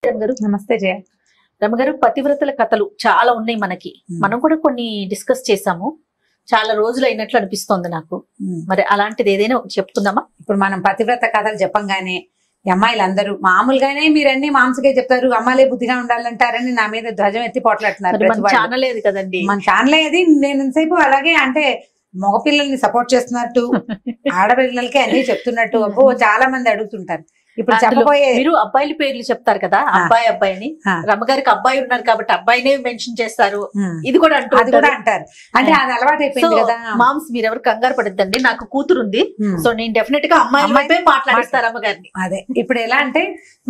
రమగారు నమస్తే జయ. రమగారు పతివ్రతల కథలు చాలా ఉన్నాయి మనకి. మనం కూడా కొన్ని డిస్కస్ చేసాము. చాలా రోజులు అయినట్లు అనిపిస్తోంది నాకు. మరి అలాంటిది ఏదైనా ఒకటి చెప్పుకుందామా? ఇప్పుడు మనం పతివ్రత కథలు చెప్పంగానే అమ్మాయిలందరూ మామూలుగానే మీరన్నీ మాంసకే చెప్తారు, అమ్మాయిలే బుద్ధిగా ఉండాలంటారని నా మీద ధ్వజం ఎత్తి పోట్లాడుతున్నారు. మన ఛానల్ ఏది కదండి, మన ఛానల్ అది. నేను ఇంతసేపు అలాగే అంటే మగపిల్లల్ని సపోర్ట్ చేస్తున్నట్టు ఆడపిల్లలకి అన్ని చెప్తున్నట్టు అబ్బో చాలా మంది అడుగుతుంటారు. ఇప్పుడు చెప్పబోయే మీరు అబ్బాయిల పేర్లు చెప్తారు కదా, అబ్బాయి అబ్బాయి అని. రమగారికి అబ్బాయి ఉన్నారు కాబట్టి అబ్బాయినే మెన్షన్ చేస్తారు. ఇది కూడా అంటారు. అంటే అది అలవాటు అయిపోయింది కదా. మామ్స్ మీరు ఎవరు కంగారు పడద్దండి, నాకు కూతురు ఉంది. సో నేను డెఫినెట్ గా అమ్మాయి మాట్లాడిస్తారు అమ్మగారిని. అదే ఇప్పుడు ఎలా అంటే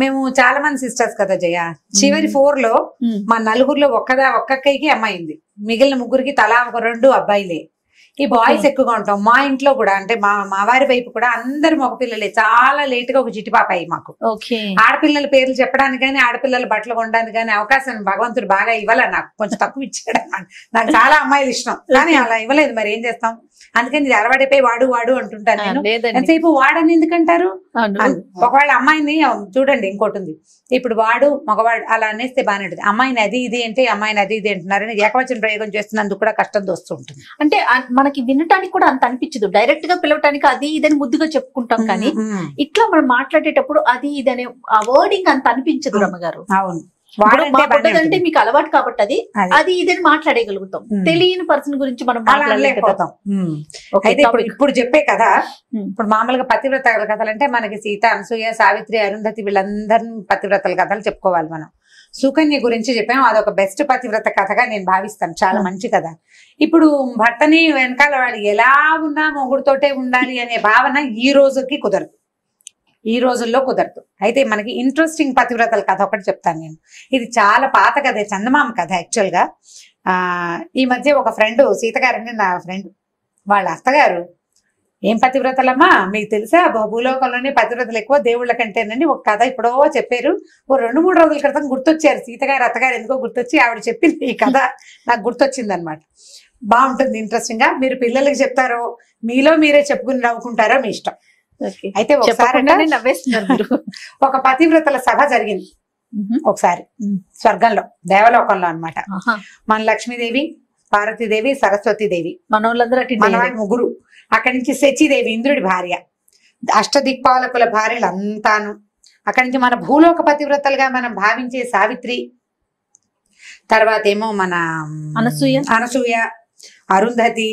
మేము చాలా మంది సిస్టర్స్ కదా జయ. చివరి 4 లో మా నలుగురిలో ఒక్కక్కకి అమ్మాయి ఉంది, మిగిలిన ముగ్గురికి తలా ఒక 2 అబ్బాయిలే. ఈ బాయ్స్ ఎక్కువగా ఉంటాం. మా ఇంట్లో కూడా అంటే మా వారి వైపు కూడా అందరు మగపిల్లలే. చాలా లేట్ గా ఒక చిట్టి పాప అయ్యి మాకు. ఆడపిల్లల పేర్లు చెప్పడానికి కానీ ఆడపిల్లల బట్టలు కొనడానికి కానీ అవకాశం భగవంతుడు బాగా ఇవ్వాల. నాకు కొంచెం తక్కువ ఇచ్చాడు అన్నమాట. నాకు చాలా అమ్మాయిలు ఇష్టం కానీ అలా ఇవ్వలేదు. మరి ఏం చేస్తాం, అందుకని ఇది అలవాటైపోయి వాడు అంటుంటాను నేను. ఎంతసేపు వాడని ఎందుకంటారు? ఒకవేళ అమ్మాయిని చూడండి, ఇంకోటి ఉంది. ఇప్పుడు వాడు మగవాడు అలా అనేస్తే బాగానే ఉంటుంది. అమ్మాయిని అది ఇది అంటే అమ్మాయిని అది ఇది అంటున్నారని ఏకవచన ప్రయోగం చేస్తున్నందుకు కూడా కష్టం వస్తూ ఉంటుంది. అంటే మనకి వినటానికి కూడా అంత అనిపించదు. డైరెక్ట్ గా పిలవటానికి అది ఇదని ముద్దుగా చెప్పుకుంటాం కానీ ఇట్లా మనం మాట్లాడేటప్పుడు అది ఇదనే ఆ వర్డింగ్ అంత అనిపించదు రమ్మగారు. అవును, అంటే మీకు అలవాటు కాబట్టి అది ఇదని మాట్లాడగలుగుతాం. తెలియని పర్సన్ గురించి మనం మాట్లాడలేకపోతాం. అయితే ఇప్పుడు చెప్పే కదా, ఇప్పుడు మామూలుగా పతివ్రతల కథలు అంటే మనకి సీత, అనసూయ, సావిత్రి, అరుంధతి వీళ్ళందరినీ పతివ్రతల కథలు చెప్పుకోవాలి. మనం సుకన్య గురించి చెప్పాము, అదొక బెస్ట్ పతివ్రత కథగా నేను భావిస్తాను. చాలా మంచి కథ. ఇప్పుడు భర్తని వెనకాల వాడు ఎలా ఉన్నా మొగుడుతోటే ఉండాలి అనే భావన ఈ రోజుకి కుదరదు, ఈ రోజుల్లో కుదరదు. అయితే మనకి ఇంట్రెస్టింగ్ పతివ్రతల కథ ఒకటి చెప్తాను నేను. ఇది చాలా పాత కథ, చందమామ కథ యాక్చువల్ గా. ఈ మధ్య ఒక ఫ్రెండ్, సీతగారండి నా ఫ్రెండ్, వాళ్ళ అత్తగారు ఏం పతివ్రతలమ్మా మీకు తెలుసా, భూలోకంలోనే పతివ్రతలు ఎక్కువ దేవుళ్ళ కంటేనండి ఒక కథ ఇప్పుడో చెప్పారు. ఓ 2-3 రోజుల క్రితం గుర్తొచ్చారు సీతగారు, అత్తగారు ఎందుకో గుర్తొచ్చి ఆవిడ చెప్పింది ఈ కథ నాకు గుర్తొచ్చింది అనమాట. బాగుంటుంది, ఇంట్రెస్టింగ్ గా. మీరు పిల్లలకి చెప్తారో మీలో మీరే చెప్పుకుని నవ్వుకుంటారో మీ ఇష్టం. అయితే ఒకసారి ఒక పతివ్రతల సభ జరిగింది ఒకసారి స్వర్గంలో, దేవలోకంలో అన్నమాట. మన లక్ష్మీదేవి, పార్వతీదేవి, సరస్వతీదేవి, మన ముగ్గురు. అక్కడి నుంచి శచీదేవి ఇంద్రుడి భార్య, అష్టదిక్పాలకుల భార్యలు అంతాను. అక్కడి నుంచి మన భూలోక పతివ్రతలుగా మనం భావించే సావిత్రి, తర్వాత ఏమో మన అనసూయ, అరుంధతి,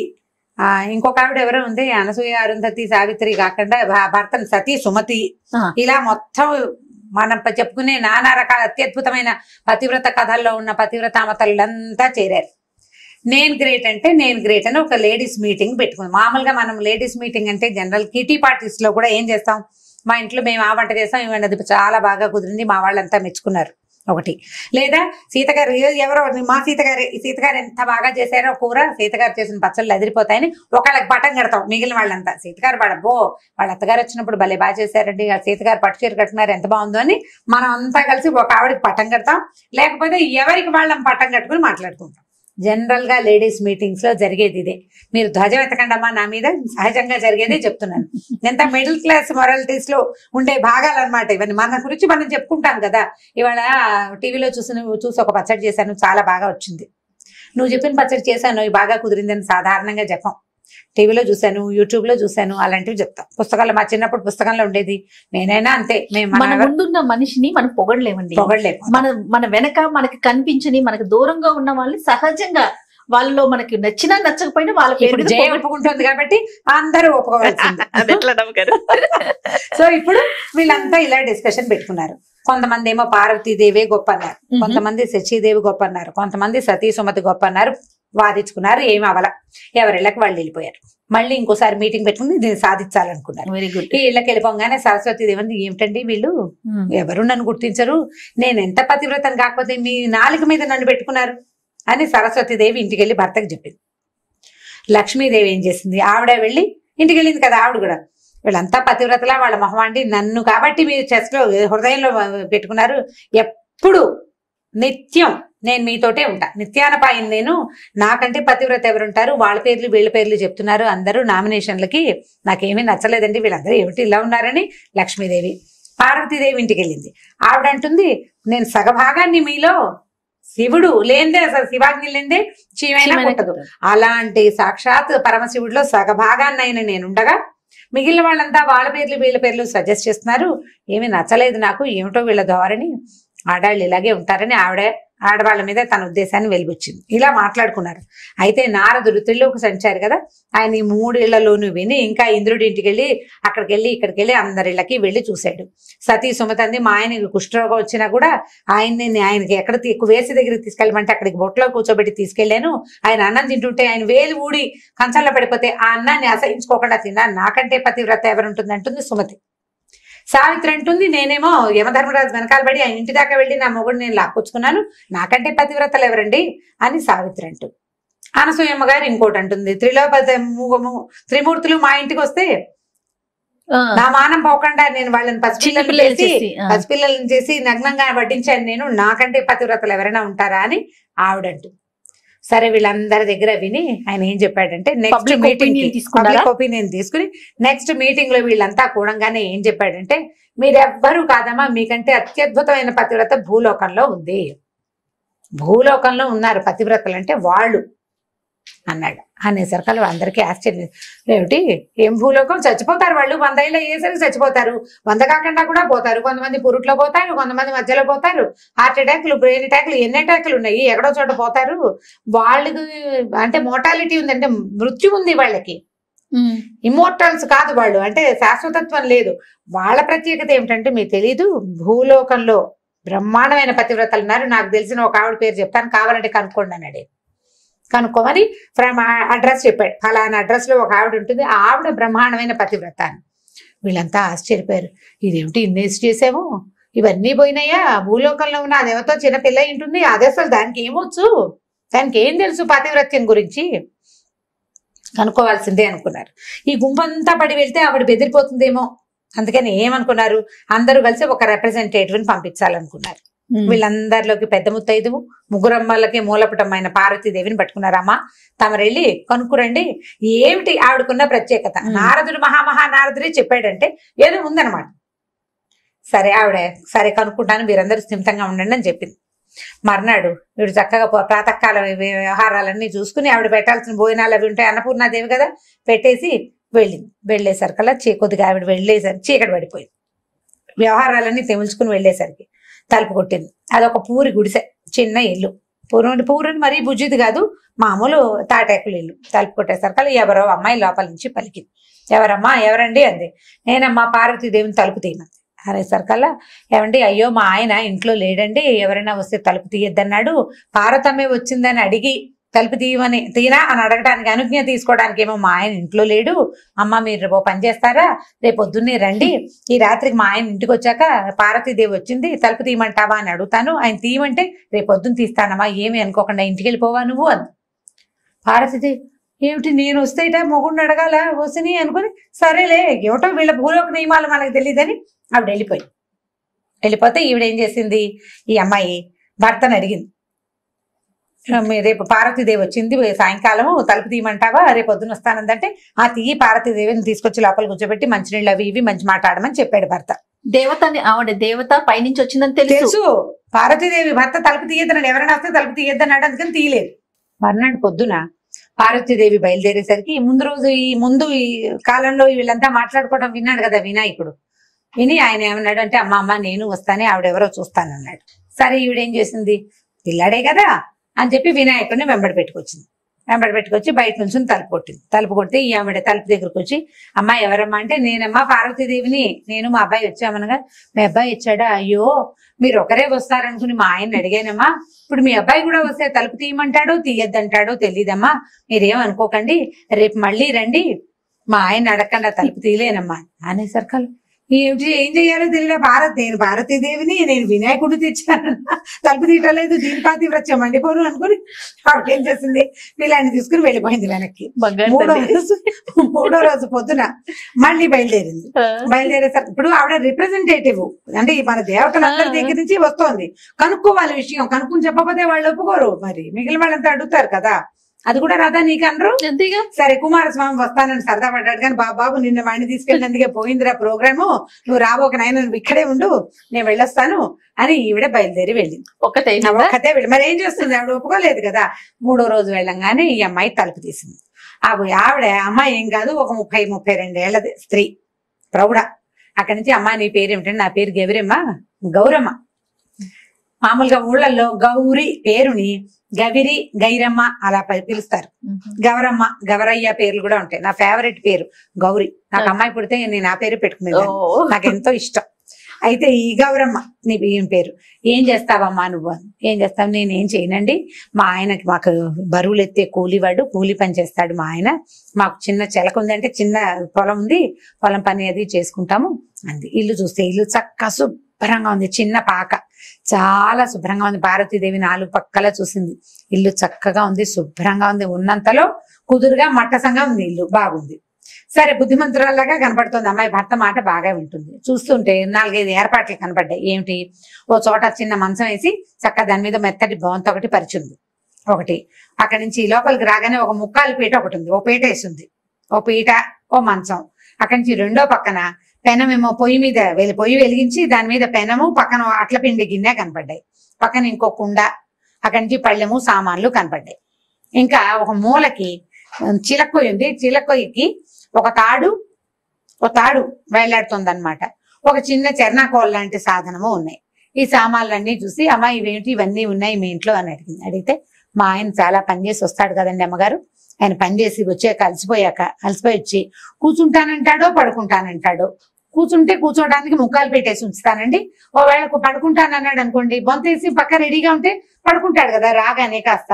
ఇంకొక ఆవిడ ఎవరో ఉంది, అనసూయ, అరుంధతి, సావిత్రి కాకుండా భర్తను సతీ, సుమతి. ఇలా మొత్తం మనం చెప్పుకునే నానా రకాల అత్యద్భుతమైన పతివ్రత కథల్లో ఉన్న పతివ్రతామతలంతా చేరారు. నేను గ్రేట్ అంటే నేను గ్రేట్ అని ఒక లేడీస్ మీటింగ్ పెట్టుకుంది. మామూలుగా మనం లేడీస్ మీటింగ్ అంటే జనరల్ కిటీ పార్టీస్ లో కూడా ఏం చేస్తాం, మా ఇంట్లో మేము ఆ వంట చేస్తాం, ఈ వంట చాలా బాగా కుదిరింది, మా వాళ్ళంతా మెచ్చుకున్నారు ఒకటి. లేదా సీతగారు ఎవరో మా సీతగారు ఎంత బాగా చేశారో కూర, సీతగారు చేసిన పచ్చళ్ళు అదిరిపోతాయని ఒకళ్ళకి పట్టం కడతాం. మిగిలిన వాళ్ళంతా సీతగారు పడబో వాళ్ళ అత్తగారు వచ్చినప్పుడు భలే బాగా చేశారండి, సీతగారు పట్టు చీర కట్టుకున్నారు ఎంత బాగుందో అని మనం అంతా కలిసి ఒక ఆవిడకి పట్టం కడతాం. లేకపోతే ఎవరికి వాళ్ళం పట్టం కట్టుకుని మాట్లాడుకుంటాం. జనరల్ గా లేడీస్ మీటింగ్స్ లో జరిగేది ఇదే. మీరు ధ్వజం ఎత్తకండమ్మా నా మీద, సహజంగా జరిగేదే చెప్తున్నాను. ఎంత మిడిల్ క్లాస్ మొరాలిటీస్ లో ఉండే భాగాలు అనమాట ఇవన్నీ. మన గురించి మనం చెప్పుకుంటాం కదా. ఇవాళ టీవీలో చూసి ఒక పచ్చడి చేశాను, చాలా బాగా వచ్చింది. నువ్వు చెప్పిన పచ్చడి చేశాను, బాగా కుదిరిందని సాధారణంగా చెప్పాం. టీవీలో చూశాను, యూట్యూబ్ లో చూశాను, అలాంటివి చెప్తాం. పుస్తకాల్లో మా చిన్నప్పుడు పుస్తకంలో ఉండేది. నేనైనా అంతే. మన ముందున్న మనిషిని మనం పొగడలేమండి. మన వెనక మనకి కనిపించని, మనకి దూరంగా ఉన్న వాళ్ళని సహజంగా వాళ్ళలో మనకి నచ్చినా నచ్చకపోయినా వాళ్ళ పేరు జయ ఒప్పుకుంటుంది కాబట్టి అందరూ ఒప్పుకోవాల్సింది. సో ఇప్పుడు వీళ్ళంతా ఇలా డిస్కషన్ పెట్టుకున్నారు. కొంతమంది ఏమో పార్వతీదేవి గొప్ప అన్నారు, కొంతమంది శచీదేవి గొప్ప అన్నారు, కొంతమంది సతీ, సుమతి గొప్ప అన్నారు. వాదించుకున్నారు, ఏమి అవల, ఎవరిళ్ళకి వాళ్ళు వెళ్ళిపోయారు. మళ్ళీ ఇంకోసారి మీటింగ్ పెట్టుకుని దీన్ని సాధించాలనుకున్నారు. Very good. ఈ ఇళ్ళకి వెళ్ళిపోగానే సరస్వతీదేవి ఏమిటండి వీళ్ళు ఎవరు నన్ను గుర్తించరు, నేను ఎంత పతివ్రతను కాకపోతే మీ నాలుక మీద నన్ను పెట్టుకున్నారు అని సరస్వతీదేవి ఇంటికి వెళ్ళి భర్తకు చెప్పింది. లక్ష్మీదేవి ఏం చేసింది, ఆవిడ వెళ్ళి ఇంటికి వెళ్ళింది కదా ఆవిడ కూడా, వీళ్ళంతా పతివ్రతలా వాళ్ళ మొహమాండి నన్ను కాబట్టి మీరు చెస్ట్ లో హృదయంలో పెట్టుకున్నారు, ఎప్పుడు నిత్యం నేను మీతోటే ఉంటా, నిత్యానపాయం నేను, నాకంటే పతివ్రత ఎవరుంటారు, వాళ్ళ పేర్లు వీళ్ళ పేర్లు చెప్తున్నారు అందరూ నామినేషన్లకి, నాకేమీ నచ్చలేదండి వీళ్ళందరూ ఏమిటి ఇలా ఉన్నారని లక్ష్మీదేవి. పార్వతీదేవి ఇంటికి వెళ్ళింది. ఆవిడ అంటుంది, నేను సగభాగాన్ని మీలో, శివుడు లేందే అసలు శివాగ్ని లేందే చీమైనా పుట్టదు, అలాంటి సాక్షాత్ పరమశివుడిలో సగభాగాన్ని అయిన నేనుండగా మిగిలిన వాళ్ళంతా వాళ్ళ పేర్లు వీళ్ళ పేర్లు సజెస్ట్ చేస్తున్నారు, ఏమీ నచ్చలేదు నాకు, ఏమిటో వీళ్ళ ధోరణి, ఆడాళ్ళు ఇలాగే ఉంటారని ఆడవాళ్ళ మీద తన ఉద్దేశాన్ని వెలిబుచ్చింది. ఇలా మాట్లాడుకున్నారు. అయితే నారదుడు త్రిలోక సంచారి కదా, ఆయన ఈ 3 ఇళ్లలోనూ విని ఇంకా ఇంద్రుడి ఇంటికి వెళ్ళి అక్కడికి వెళ్ళి ఇక్కడికి వెళ్ళి అందరిళ్ళకి వెళ్ళి చూశాడు. సతీ సుమతంది మా ఆయనకి కుష్ఠరోగం వచ్చినా కూడా ఆయనకి ఎక్కడ వేసి దగ్గరికి తీసుకెళ్ళమంటే అక్కడికి బొట్లో కూర్చోబెట్టి తీసుకెళ్లాను. ఆయన అన్నం తింటుంటే ఆయన వేలు ఊడి కంచంలో పడిపోతే ఆ అన్నాన్ని అసహించుకోకుండా తిన్నాను, నాకంటే పతివ్రత ఎవరుంటుంది అంటుంది సుమతి. సావిత్రి అంటుంది, నేనేమో యమధర్మరాజు వెనకాల పడి ఆయన ఇంటి దాకా వెళ్ళి నా మొగుడు నేను లాక్కొచ్చుకున్నాను, నాకంటే పతివ్రతలు ఎవరండి అని సావిత్రి అంటుంది. అనసూయమ్మ గారు ఇంకోటి అంటుంది, త్రిమూర్తులు మా ఇంటికి వస్తే నా మానం పోకుండా నేను వాళ్ళని పసిపిల్లలను చేసి నగ్నంగా వడ్డించాను, నేను నాకంటే పతివ్రతలు ఎవరైనా ఉంటారా అని ఆవిడంటుంది. సరే వీళ్ళందరి దగ్గర విని ఆయన ఏం చెప్పాడంటే నెక్స్ట్ మీటింగ్ ఒపీనియన్ తీసుకుని నెక్స్ట్ మీటింగ్ లో వీళ్ళంతా కూడంగానే ఏం చెప్పాడంటే, మీరెవ్వరూ కాదమ్మా, మీకంటే అత్యద్భుతమైన పతివ్రత భూలోకంలో ఉంది, భూలోకంలో ఉన్నారు పతివ్రతలు అంటే వాళ్ళు అన్నాడు. అనేసరికి అందరికీ ఆశ్చర్యం, ఏమిటి ఏం భూలోకం, చచ్చిపోతారు వాళ్ళు, 100 ఏళ్ళు అయ్యేసరికి చచ్చిపోతారు, 100 కాకుండా కూడా పోతారు, కొంతమంది పురుట్లో పోతారు, కొంతమంది మధ్యలో పోతారు, హార్ట్ అటాక్లు బ్రెయిన్ అటాక్లు ఎన్ని అటాక్లు ఉన్నాయి, ఎక్కడో చోట పోతారు, వాళ్ళకి అంటే మోర్టాలిటీ ఉంది, అంటే మృత్యు ఉంది వాళ్ళకి, ఇమ్మోర్టల్స్ కాదు వాళ్ళు, అంటే శాశ్వతత్వం లేదు. వాళ్ళ ప్రత్యేకత ఏమిటంటే మీకు తెలీదు, భూలోకంలో బ్రహ్మాండమైన పతివ్రతలు ఉన్నారు, నాకు తెలిసిన ఒక ఆవిడ పేరు చెప్తాను కావాలంటే కనుక్కోండి అన్నాడు. కనుక్కోమని ఫ్రమ్ అడ్రస్ చెప్పాడు, ఫలానా అడ్రస్ లో ఒక ఆవిడ ఉంటుంది, ఆవిడ బ్రహ్మాండమైన పతివ్రత అని. వీళ్ళంతా ఆశ్చర్యపోయారు, ఇదేమిటి ఇన్నేసి చేసాము, ఇవన్నీ పోయినాయా, భూలోకంలో ఉన్న అదేవతో చిన్న పిల్ల ఉంటుంది, అదే అసలు దానికి ఏమొచ్చు, దానికి ఏం తెలుసు పతివ్రత్యం గురించి, కనుక్కోవాల్సిందే అనుకున్నారు. ఈ గుంపంతా పడి వెళ్తే ఆవిడ బెదిరిపోతుందేమో, అందుకని ఏమనుకున్నారు, అందరూ కలిసి ఒక రిప్రజెంటేటివ్ని పంపించాలనుకున్నారు. వీళ్ళందరిలోకి పెద్ద ముత్తైదువు, ముగ్గురమ్మలకి మూలపుటమైన పార్వతీదేవిని పట్టుకున్నారమ్మా, తమరెళ్ళి కనుక్కురండి ఏమిటి ఆవిడకున్న ప్రత్యేకత. నారదుడు నారదుడే చెప్పాడంటే ఏదో ఉందన్నమాట. సరే ఆవిడ సరే కనుక్కుంటాను, మీరందరూ స్థిమితంగా ఉండండి అని చెప్పింది. మర్నాడు వీడు చక్కగా ప్రాతకాల వ్యవహారాలన్నీ చూసుకుని ఆవిడ పెట్టాల్సిన భోజనాలు అవి ఉంటాయి, అన్నపూర్ణాదేవి కదా, పెట్టేసి వెళ్ళింది. వెళ్ళేసరికల్లా కొద్దిగా ఆవిడ వెళ్ళేసరికి చీకటి పడిపోయింది. వ్యవహారాలన్నీ తెముల్చుకుని వెళ్ళేసరికి తలుపు కొట్టింది. అదొక పూరి గుడిసె, చిన్న ఇల్లు, పూరుని మరీ బుజ్జిది కాదు, మామూలు తాటాకులు ఇల్లు. తలుపు కొట్టేసరికి ఎవరో అమ్మాయి లోపల నుంచి పలికింది. ఎవరమ్మా, ఎవరండి అంది. నేనమ్మా పార్వతీదేవిని తలుపు తీయమంది. అనేసరికల్లా ఏమండి, అయ్యో మా ఆయన ఇంట్లో లేడండి, ఎవరైనా వస్తే తలుపు తీయొద్దన్నాడు, పార్వతమ్మే వచ్చిందని అడిగి తలుపు తీయనా అని అడగడానికి అనుజ్ఞ తీసుకోవడానికి ఏమో మా ఆయన ఇంట్లో లేడు, అమ్మ మీరు రేపు పని చేస్తారా, రేపు పొద్దున్నే రండి, ఈ రాత్రికి మా ఆయన ఇంటికి వచ్చాక పార్వతీదేవి వచ్చింది తలుపు తీయమంటావా అని అడుగుతాను, ఆయన తీయమంటే రేపు పొద్దున్న తీస్తానమ్మా, ఏమి అనుకోకుండా ఇంటికి వెళ్ళిపోవా నువ్వు అంది. పార్వతీదేవి ఏమిటి నేను వస్తేట మొగుడిని అడగాల వసిని అనుకుని, సరేలే ఏమిటో వీళ్ళ భూలోక నియమాలు మనకు తెలియదని ఆవిడ వెళ్ళిపోతే ఈవిడేం చేసింది, ఈ అమ్మాయి భర్తను అడిగింది, రేపు పార్వతీదేవి వచ్చింది సాయంకాలం తలుపు తీయమంటావా, రేపు పొద్దున వస్తానందంటే ఆ తీయి పార్వతీదేవిని తీసుకొచ్చి లోపల కూర్చోబెట్టి మంచినీళ్ళు అవి ఇవి మంచి మాట్లాడమని చెప్పాడు భర్త. దేవతని ఆవిడ దేవత పైనుంచి వచ్చిందని తెలుసు. పార్వతీదేవి భర్త తలుపు తీయద్దన్నాడు, ఎవరైనా వస్తే తలుపు తీయద్దన్నాడు, అందుకని తీయలేదు. మర్నాడు పొద్దున పార్వతీదేవి బయలుదేరేసరికి ముందు ఈ కాలంలో వీళ్ళంతా మాట్లాడుకోవడం విన్నాడు కదా వినాయకుడు. విని ఆయన ఏమన్నాడు అంటే, అమ్మ నేను వస్తానే, ఆవిడెవరో చూస్తానన్నాడు. సరే ఈవిడేం చేసింది, పిల్లాడే కదా అని చెప్పి వినాయకుడిని వెంబడి పెట్టుకొచ్చి బయట నుంచి తలుపు కొట్టింది. తలుపు కొడితే ఈ ఆవిడ తలుపు దగ్గరకు వచ్చి, అమ్మ ఎవరమ్మా అంటే, నేనమ్మా పార్వతీదేవిని, నేను మా అబ్బాయి వచ్చామనగా, మీ అబ్బాయి వచ్చాడా, అయ్యో మీరు ఒకరే వస్తారనుకుని మా ఆయన్ని అడిగానమ్మా, ఇప్పుడు మీ అబ్బాయి కూడా వస్తే తలుపు తీయమంటాడో తీయద్దంటాడో తెలియదమ్మా, మీరేమనుకోకండి, రేపు మళ్ళీ రండి, మా ఆయన అడగకుండా తలుపు తీయలేనమ్మా అనేసరికి ఏం చెయ్యాలో తెలియదు. నేను భారతీదేవిని, నేను వినాయకుడు తెచ్చానన్నా తలుపు తీయటలేదు, దీని పాతివ్రత్యం మండిపోను అనుకుని ఆవిడేం చేసింది, వీళ్ళని తీసుకుని వెళ్ళిపోయింది వెనక్కి. మూడో రోజు పొద్దున మళ్ళీ బయలుదేరేసరికి ఇప్పుడు ఆవిడ రిప్రజెంటేటివ్, అంటే మన దేవతలందరి దగ్గర నుంచి వస్తోంది, కనుక్కోవాలి విషయం, కనుక్కుని చెప్పకపోతే వాళ్ళు ఒప్పుకోరు, మరి మిగిలిన వాళ్ళంతా అడుగుతారు కదా. అది కూడా రాదా నీకు అనరు? అంతేగా. సరే కుమారస్వామి వస్తానని సరదా పడ్డాడు కానీ బాబు నిన్న వాడిని తీసుకెళ్ళినందుకే పోయిందిరా ప్రోగ్రాము, నువ్వు రాబోక నాయన నువ్వు ఇక్కడే ఉండు, నేను వెళ్ళొస్తాను అని ఈవిడ బయలుదేరి వెళ్ళింది. ఒక్కతే వెళ్ళి మరి ఏం చేస్తుంది, ఆవిడ ఒప్పుకోలేదు కదా. 3వ రోజు వెళ్ళంగానే ఈ అమ్మాయి తలుపు తీసింది. ఆవిడ అమ్మాయి ఏం కాదు, ఒక 30-32 ఏళ్లది స్త్రీ, ప్రౌఢ. అక్కడి నుంచి అమ్మ నీ పేరు ఏమిటంటే, నా పేరు గౌరమ్మ. గౌరమ్మ మామూలుగా ఊళ్ళల్లో గౌరి పేరుని గవిరి, గైరమ్మ అలా పిలుస్తారు. గౌరమ్మ, గౌరయ్య పేర్లు కూడా ఉంటాయి. నా ఫేవరెట్ పేరు గౌరి. నాకు అమ్మాయి పుడితే నేను ఆ పేరు పెట్టుకునేది, నాకు ఎంతో ఇష్టం. అయితే ఈ గౌరమ్మ నీ పేరు. ఏం చేస్తావమ్మా నువ్వు? ఏం చేస్తావు? నేనేం చేయనండి, మా ఆయనకి మాకు బరువులు ఎత్తే కూలివాడు, కూలి పని చేస్తాడు మా ఆయన. మాకు చిన్న చెలక ఉందంటే చిన్న పొలం ఉంది, పొలం పని అది చేసుకుంటాము అంది. ఇల్లు చూస్తే ఇల్లు చక్కగా శుభ్రంగా ఉంది, చిన్న పాక చాలా శుభ్రంగా ఉంది. భారతీదేవి 4 పక్కలా చూసింది. ఇల్లు చక్కగా ఉంది, శుభ్రంగా ఉంది, ఉన్నంతలో కుదురుగా మట్టసంగా ఉంది, ఇల్లు బాగుంది. సరే బుద్ధిమంతురాల్లాగా కనపడుతుంది అమ్మాయి. భర్త మాట బాగా వింటుంది. చూస్తుంటే 4-5 ఏర్పాట్లు కనపడ్డాయి. ఏమిటి? ఓ చోట చిన్న మంచం వేసి చక్కగా దాని మీద మెత్తటి బొంత ఒకటి పరిచింది. ఒకటి అక్కడి నుంచి లోపలికి రాగానే ఒక ముక్కాలు పీట ఒకటి ఉంది, ఓ పీట వేసింది. ఓ పీట, ఓ మంచం. అక్కడి నుంచి రెండో పక్కన పెనమేమో పొయ్యి మీద పొయ్యి వెలిగించి దాని మీద పెనము, పక్కన అట్ల పిండి గిన్నె కనపడ్డాయి. పక్కన ఇంకో కుండ, అక్కడి నుంచి పళ్ళెము సామాన్లు కనపడ్డాయి. ఇంకా ఒక మూలకి చిలక్కొయ్యి ఉంది. చిలక్కొయ్యికి ఒక తాడు వేలాడుతుంది అనమాట. ఒక చిన్న చెర్నాకోల్ లాంటి సాధనము ఉన్నాయి. ఈ సామాన్లన్నీ చూసి అమ్మ ఇవేంటి ఇవన్నీ ఉన్నాయి మీ ఇంట్లో అని అడిగింది. అడిగితే మా ఆయన చాలా పనిచేసి వస్తాడు కదండి అమ్మగారు, ఆయన పనిచేసి వచ్చాక అలసిపోయి వచ్చి కూర్చుంటానంటాడో పడుకుంటానంటాడో. కూర్చుంటే కూర్చోడానికి ముక్కాలు పెట్టేసి ఉంచుతానండి. ఒకవేళ పడుకుంటానన్నాడు అనుకోండి, బొంతేసి పక్క రెడీగా ఉంటే పడుకుంటాడు కదా రాగానే. కాస్త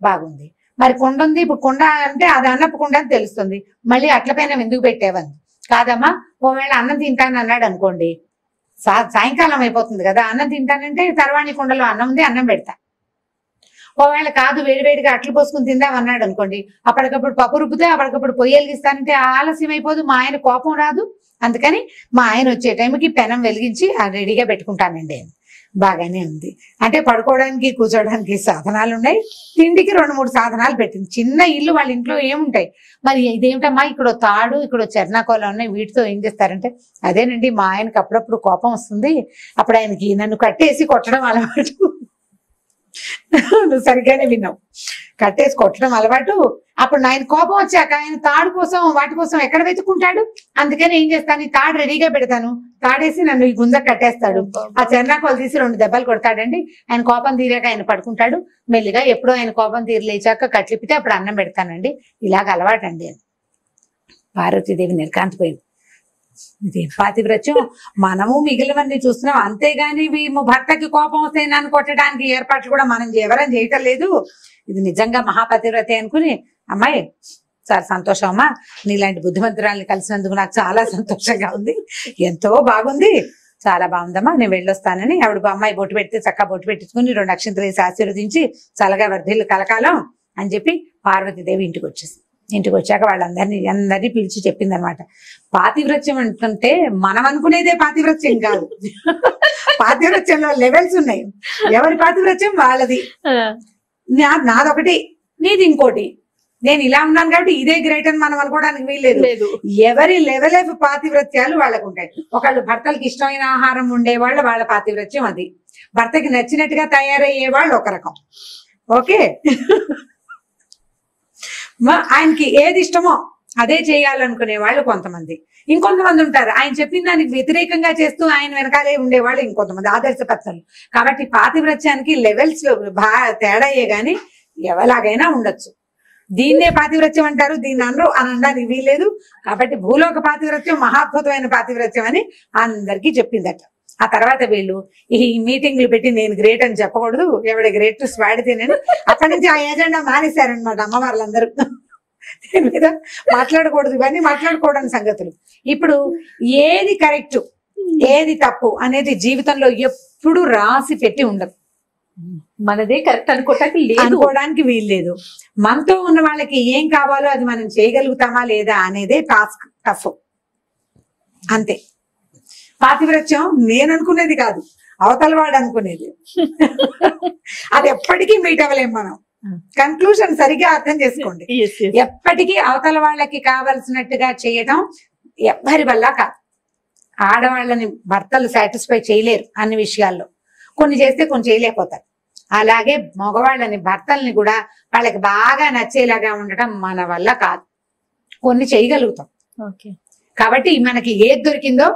బాగుంది. మరి కుండ ఉంది, ఇప్పుడు కుండ అంటే అది అన్నపు కుండ అని తెలుస్తుంది. మళ్ళీ అట్లపైన ఎందుకు పెట్టేవని. కాదమ్మా, ఒకవేళ అన్నం తింటాను అన్నాడు అనుకోండి, సాయంకాలం అయిపోతుంది కదా, అన్నం తింటానంటే తర్వాణి కుండలో అన్నం ఉంది, అన్నం పెడతా. ఒకవేళ కాదు వేడివేడిగా అట్లు పోసుకుని తిందాం అన్నాడు అనుకోండి, అప్పటికప్పుడు పప్పు రుబ్బితే అప్పటికప్పుడు పొయ్యి వెలిగిస్తానంటే ఆలస్యం అయిపోదు, మా ఆయన కోపం రాదు. అందుకని మా ఆయన వచ్చే టైంకి పెనం వెలిగించి రెడీగా పెట్టుకుంటానండి. బాగానే ఉంది. అంటే పడుకోవడానికి కూర్చోడానికి సాధనాలు ఉన్నాయి, తిండికి 2-3 సాధనాలు పెట్టింది. చిన్న ఇల్లు, వాళ్ళ ఇంట్లో ఏముంటాయి. మరి ఇదేమిటమ్మా, ఇక్కడ తాడు, ఇక్కడ చెర్నాకోల ఉన్నాయి, వీటితో ఏం చేస్తారంటే, అదేనండి మా ఆయనకి అప్పుడప్పుడు కోపం వస్తుంది, అప్పుడు ఆయనకి నన్ను కట్టేసి కొట్టడం అలవాటు. నువ్వు సరిగ్గానే విన్నావు, కట్టేసి కొట్టడం అలవాటు. అప్పుడు ఆయన కోపం వచ్చాక ఆయన తాడు కోసం వాటి కోసం ఎక్కడ వెతుక్కుంటాడు. అందుకని ఏం చేస్తాను, ఈ తాడు రెడీగా పెడతాను, తాడేసి నన్ను ఈ గుంజ కట్టేస్తాడు. ఆ చెర్నాకోలు తీసి 2 దెబ్బలు కొడతాడండి. ఆయన కోపం తీరాక ఆయన పడుకుంటాడు. మెల్లిగా ఎప్పుడో ఆయన కోపం తీరలేచాక కట్లిపితే అప్పుడు అన్నం పెడతానండి. ఇలాగ అలవాటండి అని. పార్వతీదేవి నిర్కాంతిపోయింది. ఇది పాతివ్రత్యం. మనము మిగిలినవన్నీ చూస్తున్నాం, అంతేగాని భర్తకి కోపం వస్తే నన్ను కొట్టడానికి ఏర్పాట్లు కూడా మనం ఎవరం చేయటం లేదు. ఇది నిజంగా మహాపతివ్రతే అనుకుని, అమ్మాయి చాలా సంతోషం అమ్మా, నీలాంటి బుద్ధిమంతురాల్ని కలిసినందుకు నాకు చాలా సంతోషంగా ఉంది, ఎంతో బాగుంది, చాలా బాగుందమ్మా, నేను వెళ్ళొస్తానని ఆవిడ అమ్మాయి బొట్టు పెడితే చక్కగా బొట్టు పెట్టించుకుని 2 అక్షంతలు వేసి ఆశీర్వదించి చల్లగా వర్ధిల్లు కలకాలం అని చెప్పి పార్వతీదేవి ఇంటికి వచ్చేసింది. ఇంటికి వచ్చాక అందరినీ పిలిచి చెప్పింది అనమాట. పాతివ్రత్యం అంటుంటే మనం అనుకునేదే పాతివ్రత్యం కాదు, పాతివ్రత్యంలో లెవెల్స్ ఉన్నాయి. ఎవరి పాతివ్రత్యం వాళ్ళది. నాదొకటి, నీది ఇంకోటి. నేను ఇలా ఉన్నాను కాబట్టి ఇదే గ్రేట్ అని మనం అనుకోవడానికి వీల్లేదు. ఎవరి లెవెల్ ఆఫ్ పాతివ్రత్యాలు వాళ్ళకు ఉంటాయి. ఒకళ్ళు భర్తలకు ఇష్టమైన ఆహారం ఉండేవాళ్ళు, వాళ్ళ పాతివ్రత్యం అది. భర్తకి నచ్చినట్టుగా తయారయ్యే వాళ్ళు ఒక రకం. ఓకే, ఆయనకి ఏది ఇష్టమో అదే చేయాలనుకునే వాళ్ళు కొంతమంది. ఇంకొంతమంది ఉంటారు ఆయన చెప్పిన దానికి వ్యతిరేకంగా చేస్తూ ఆయన వెనకాలే ఉండేవాళ్ళు ఇంకొంతమంది, ఆదర్శపత్రులు. కాబట్టి పాతివ్రత్యానికి లెవెల్స్ తేడాయే గాని ఎవలాగైనా ఉండొచ్చు. దీన్నే పాతివ్రత్యం అంటారు, దీన్ని అనరు అని అనడానికి వీల్లేదు. కాబట్టి భూలోక పాతివ్రత్యం మహాద్భుతమైన పాతివ్రత్యం అని అందరికీ చెప్పిందట. ఆ తర్వాత వీళ్ళు ఈ మీటింగ్లు పెట్టి నేను గ్రేట్ అని చెప్పకూడదు, ఎవడ గ్రేటెస్ట్ వాడితే నేను అక్కడి నుంచి ఆ ఏజెండా మానేశారనమాట అమ్మవార్లందరూ. దీని మీద మాట్లాడకూడదు, ఇవన్నీ మాట్లాడుకోవడానికి సంగతులు. ఇప్పుడు ఏది కరెక్ట్ ఏది తప్పు అనేది జీవితంలో ఎప్పుడు రాసి పెట్టి ఉండదు. మనదే కరెక్ట్ అనుకోవడానికి వీల్లేదు. మనతో ఉన్న వాళ్ళకి ఏం కావాలో అది మనం చేయగలుగుతామా లేదా అనేదే టాస్క్, టఫ్, అంతే. పాతివ్రత్యం నేను అనుకునేది కాదు, అవతల వాడు అనుకునేది. అది ఎప్పటికీ మీట్ అవ్వలేం మనం. కన్క్లూజన్ సరిగ్గా అర్థం చేసుకోండి. ఎప్పటికీ అవతల వాళ్ళకి కావలసినట్టుగా చేయడం ఎవ్వరి వల్ల కాదు. ఆడవాళ్ళని భర్తలు సాటిస్ఫై చేయలేరు అన్ని విషయాల్లో. కొన్ని చేస్తే కొన్ని చేయలేకపోతారు. అలాగే మగవాళ్ళని భర్తల్ని కూడా వాళ్ళకి బాగా నచ్చేలాగా ఉండటం మన వల్ల కాదు. కొన్ని చేయగలుగుతాం. కాబట్టి మనకి ఏది దొరికిందో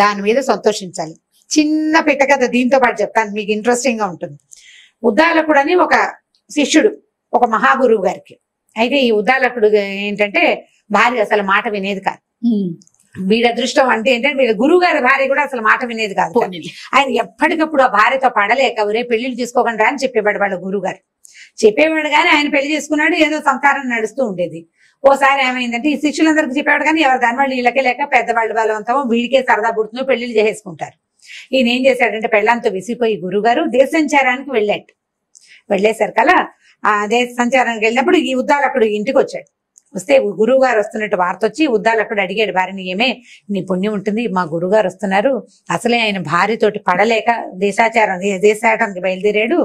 దాని మీద సంతోషించాలి. చిన్న పిట్టకథ దీంతో పాటు చెప్తాను, మీకు ఇంట్రెస్టింగ్ గా ఉంటుంది. ఉద్దాలకుడు అని ఒక శిష్యుడు ఒక మహాగురువు గారికి. అయితే ఈ ఉద్దాలకుడు ఏంటంటే భార్య అసలు మాట వినేది కాదు. వీడి అదృష్టం అంటే ఏంటంటే వీడి గురువు గారి భార్య కూడా అసలు మాట వినేది కాదు. ఆయన ఎప్పటికప్పుడు ఆ భార్యతో పడలేక ఒరే పెళ్లిళ్ళు చేసుకోకుండా అని చెప్పేవాడు వాళ్ళ గురువు గారు. చెప్పేవాడు కానీ ఆయన పెళ్లి చేసుకున్నాడు, ఏదో సంసారం నడుస్తూ ఉండేది. ఓసారి ఏమైందంటే ఈ శిష్యులందరికీ చెప్పేవాడు కానీ ఎవరు దాని వాళ్ళు వీళ్ళకే లేక పెద్దవాళ్ళు బలవంతమో వీడికే సరదా పుడుతుందో పెళ్లిళ్ళు చేసేసుకుంటారు. ఈయన ఏం చేశాడంటే పెళ్ళంతో విసిపోయి గురుగారు దేశ సంచారానికి వెళ్ళాడు. వెళ్ళేసరికల్లా ఆ దేశ సంచారానికి వెళ్ళినప్పుడు ఈ ఉద్దాలకుడు ఇంటికి వచ్చాడు. వస్తే గురువు గారు వస్తున్నట్టు వార్త వచ్చి ఉద్దాలకుడు అడిగాడు భార్యని, ఏమే నీ పుణ్యం ఉంటుంది, మా గురువు గారు వస్తున్నారు, అసలే ఆయన భార్యతోటి పడలేక దేశాటానికి బయలుదేరాడు,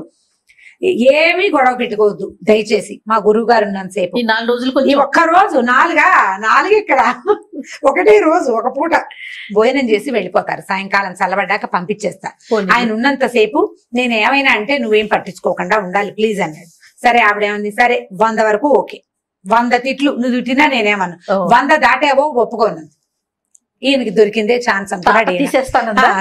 ఏమీ గొడవ పెట్టుకోవద్దు దయచేసి, మా గురువు గారు ఉన్నంతసేపు 4 రోజులు ఈ ఒక్క రోజు 4 ఇక్కడ ఒకటే రోజు ఒక పూట భోజనం చేసి వెళ్ళిపోతారు. సాయంకాలం చల్లబడ్డాక పంపించేస్తా, ఆయన ఉన్నంతసేపు నేను ఏమైనా అంటే నువ్వేం పట్టించుకోకుండా ఉండాలి ప్లీజ్ అన్నాడు. సరే ఆవిడేమంది, సరే 100 వరకు ఓకే, 100 తిట్లు నువ్వు తిట్టినా నేనేమను, 100 దాటేవో ఒప్పుకోను. ఈయనకి దొరికిందే ఛాన్స్ అనుకున్నాడు.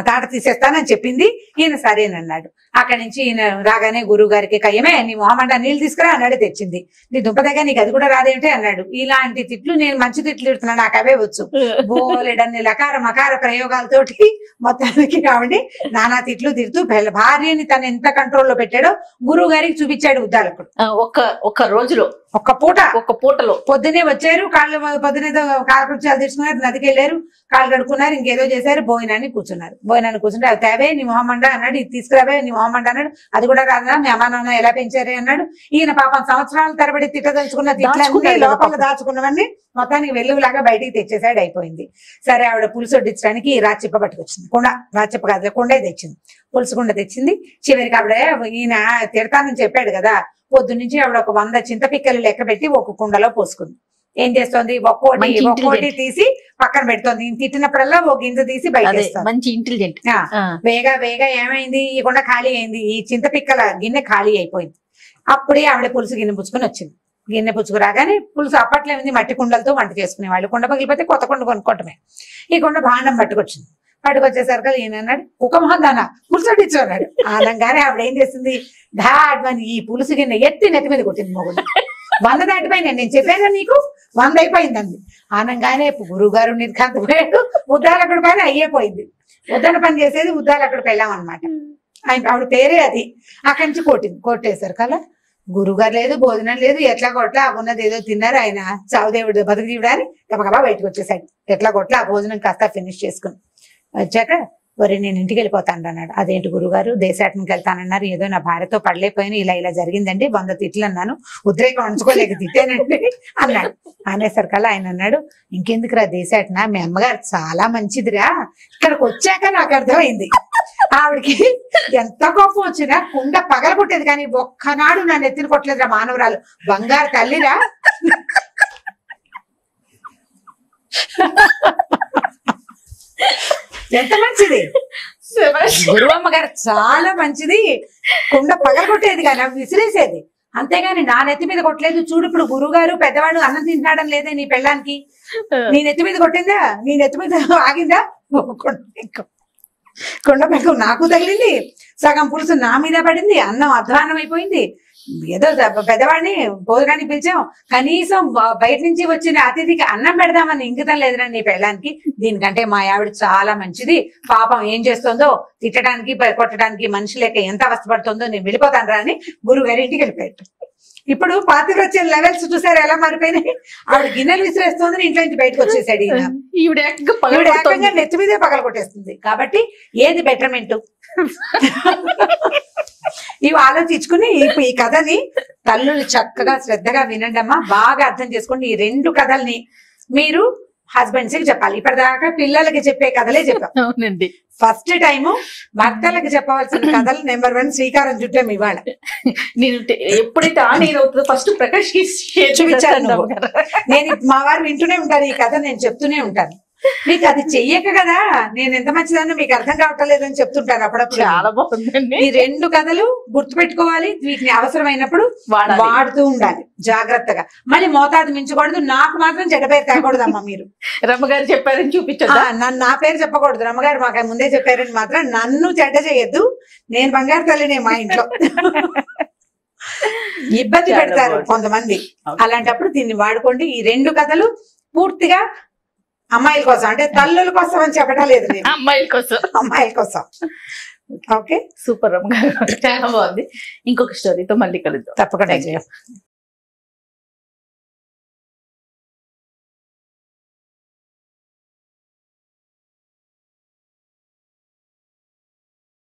తాట తీసేస్తానని చెప్పింది. ఈయన సరేనన్నాడు. అక్కడి నుంచి ఈయన రాగానే గురువు గారికి కయ్యమే నీ మొహమంట నీళ్ళు తీసుకురా అన్నాడు. తెచ్చింది. నీ దుంపదగా నీకు అది కూడా రాదేంటి అన్నాడు. ఇలాంటి తిట్లు నేను మంచి తిట్లు తిడుతున్నాను, నాకు అవే వచ్చు. బోలెడన్ని లకార మకార ప్రయోగాలతోటి మొత్తానికి కాబట్టి నానా తిట్లు తిడుతూ భార్యని తను ఎంత కంట్రోల్లో పెట్టాడో గురువు గారికి చూపించాడు ఉద్దాలకుడు. ఒక్క రోజులో ఒక్క పూటలో పొద్దునే వచ్చారు, పొద్దునే కాలకృత్యాలు తీసుకున్నారు, నదికి వెళ్ళారు, కాళ్ళు కడుక్కున్నారు, ఇంకేదో చేశారు, భోజనాన్ని కూర్చున్నారు. భోజనాన్ని కూర్చుంటే అది తేవే నీ మొహమండ అన్నాడు, ఇది తీసుకురావే నీ మొహమండ అన్నాడు, అది కూడా రాదా మీ అమ్మా నాన్న ఎలా పెంచారే అన్నాడు. ఈయన పాపం సంవత్సరాల తరబడి తిట్టదలుచుకున్న తిట్లన్నీ లోపల దాచుకున్నవన్నీ మొత్తానికి వెలుగులాగా బయటికి తెచ్చేసాడు. అయిపోయింది. సరే ఆవిడ పులుసు వడ్డించడానికి రాచిప్ప పట్టుకొచ్చింది. రాచిప్ప కాదు కొండే తెచ్చింది, పులుసు కుండ తెచ్చింది. చివరికి ఆవిడ ఈయన తిడతానని చెప్పాడు కదా, పొద్దు నుంచి ఆవిడ ఒక 100 చింతపిక్కలు లెక్క పెట్టి ఒక కుండలో పోసుకుంది. ఏం చేస్తోంది, ఒక్కోటి తీసి పక్కన పెడుతోంది. తిట్టినప్పుడల్లా ఒక గింజ తీసి బయట మంచి ఇంటెలిజెంట్. వేగా ఏమైంది, ఈ కుండ ఖాళీ అయింది, ఈ చింతపిక్కల గిన్నె ఖాళీ అయిపోయింది. అప్పుడే ఆవిడ పులుసు గిన్నె పుచ్చుకొని వచ్చింది. గిన్నె పుచ్చుకు రాగానే పులుసు అప్పట్లో ఉంది మట్టి కుండలతో వంట చేసుకునేవాళ్ళు. కుండ పగిలిపోతే కొత్త కుండ కొనుక్కోవటమే. ఈ కుండ భాండం పట్టుకొచ్చింది. పట్టుకొచ్చేసరికి ఈయన అన్నాడు, కుక్కమోహన్ దానా పులుసు వడ్డించు అన్నాడు. అనగానే ఆవిడ ఏం చేసింది, ధాడ్మని ఈ పులుసు గిన్నె ఎత్తి నెత్తి మీద కొట్టింది. మొగుడు 100 దాటిపోయింది, నేను చెప్పాను నీకు 100 అయిపోయిందండి. అనగానే గురువు గారు నిర్ఘాంతపోయాడు. ఉద్దాలకుడి పని అయ్యేపోయింది. ఉద్దన పని చేసేది ఉద్దాలకుడికి వెళ్ళాం అనమాట. ఆవిడ పేరే అది. అక్కడి నుంచి కొట్టేశారు కదా. గురువుగారు లేదు, భోజనం లేదు, ఎట్లా కొట్లా ఉన్నది ఏదో తిన్నారు. ఆయన చావుదేవుడు బతుకుదేవుడు అని గబగబా బయటకు వచ్చేసాడు. ఎట్లా కొట్లా ఆ భోజనం కాస్త ఫినిష్ చేసుకుని వచ్చాక వరే నేను ఇంటికి వెళ్ళిపోతాను అన్నాడు. అదేంటి గురుగారు దేశాటనికి వెళ్తానన్నారు, ఏదో నా భార్యతో పడలేకపోయినా ఇలా జరిగిందండి, 100 తిట్లు అన్నాను, ఉద్రేకం ఉంచుకోలేక తిట్టానండి అన్నాడు. అనేసరికల్లా ఆయన అన్నాడు, ఇంకెందుకురా దేశాటన, మీ అమ్మగారు చాలా మంచిదిరా, ఇక్కడికి వచ్చాక నాకు అర్థమైంది ఆవిడకి ఎంత కోపం వచ్చినా కుండ పగల కొట్టేది కానీ ఒక్కనాడు నన్ను ఎత్తిన కొట్టలేదురా, మానవరాలు బంగారు తల్లిరా. ఎంత మంచిది గురువమ్మ గారు, చాలా మంచిది. కుండ పగలగొట్టేది కానీ అవి విసిరేసేది, అంతేగాని నా నెత్తి మీద కొట్టలేదు. చూడు ఇప్పుడు గురువు గారు పెద్దవాడు అన్నం తింటాడని లేదే నీ పెళ్ళానికి, నీ నెత్తి మీద కొట్టిందా, నీ నెత్తి మీద ఆగిందా, కుండ పెంకు నాకు తగిలింది, సగం పులుసు నా మీద పడింది, అన్నం అధ్వాన్నం అయిపోయింది. ఏదో పెద్దవాడిని భోజనానికి పిలిచాం, కనీసం బయట నుంచి వచ్చిన అతిథికి అన్నం పెడదామని ఇంకితం లేదురా నీ పెళ్ళానికి. దీనికంటే మా ఆవిడ చాలా మంచిది, పాపం ఏం చేస్తుందో తిట్టడానికి కొట్టడానికి మనిషి లేక ఎంత అవస్థపడుతుందో, నేను వెళ్ళిపోతాను రా అని గురువు గారి ఇంటికి వెళ్ళిపోయాడు. ఇప్పుడు పాతివ్రత్యం లెవెల్స్ చూసారు ఎలా మారిపోయినాయి. ఆవిడ గిన్నెలు విసిరేస్తోందని ఇంట్లో నుంచి బయటకు వచ్చేసాడు ఈయన. ఈవిడ ఏకంగా నెత్తి మీదే పగల కొట్టేస్తుంది. కాబట్టి ఏది బెటర్మెంట్ ఇవి ఆలోచించుకుని ఈ కథని తల్లులు చక్కగా శ్రద్ధగా వినండి అమ్మా, బాగా అర్థం చేసుకోండి. ఈ 2 కథల్ని మీరు హస్బెండ్స్ కి చెప్పాలి. ఇప్పటిదాకా పిల్లలకి చెప్పే కథలే చెప్పాం. ఫస్ట్ టైం భర్తలకు చెప్పవలసిన కథలు నెంబర్ 1 శ్రీకారం చుట్టాం ఇవాళ. నేను ఎప్పుడైతే ఆన్ ఎయిర్ అవుతుందో ఫస్ట్ ప్రకాష్ కి చూపించాను. నేను మా వారు వింటూనే ఉంటారు ఈ కథ, నేను చెప్తూనే ఉంటాను. మీకు అది చెయ్యక కదా నేను ఎంత మంచిదానో మీకు అర్థం కావట్లేదని చెప్తుంటాను అప్పుడప్పుడు. చాలా బాగుందండి. ఈ 2 కథలు గుర్తుపెట్టుకోవాలి, వీటిని అవసరమైనప్పుడు వాడుతూ ఉండాలి జాగ్రత్తగా. మళ్ళీ మోతాదు మించకూడదు. నాకు మాత్రం చెడ్డ పేరు తేకూడదమ్మా మీరు. రమ్మగారు చెప్పారని చూపించా. నన్ను నా పేరు చెప్పకూడదు, రమ్మగారు మాకు ముందే చెప్పారని మాత్రం నన్ను చెడ్డ చేయొద్దు. నేను బంగారు తల్లినే మా ఇంట్లో. ఇబ్బంది పెడతారు కొంతమంది, అలాంటప్పుడు దీన్ని వాడుకోండి. ఈ 2 కథలు పూర్తిగా అమ్మాయిల కోసం, అంటే తల్లుల కోసం అని చెప్పడం లేదు, అమ్మాయిల కోసం. ఓకే, సూపర్ రమ్మ గారు, చాలా బాగుంది. ఇంకొక స్టోరీతో మళ్ళీ కలుద్దాం తప్పకుండా.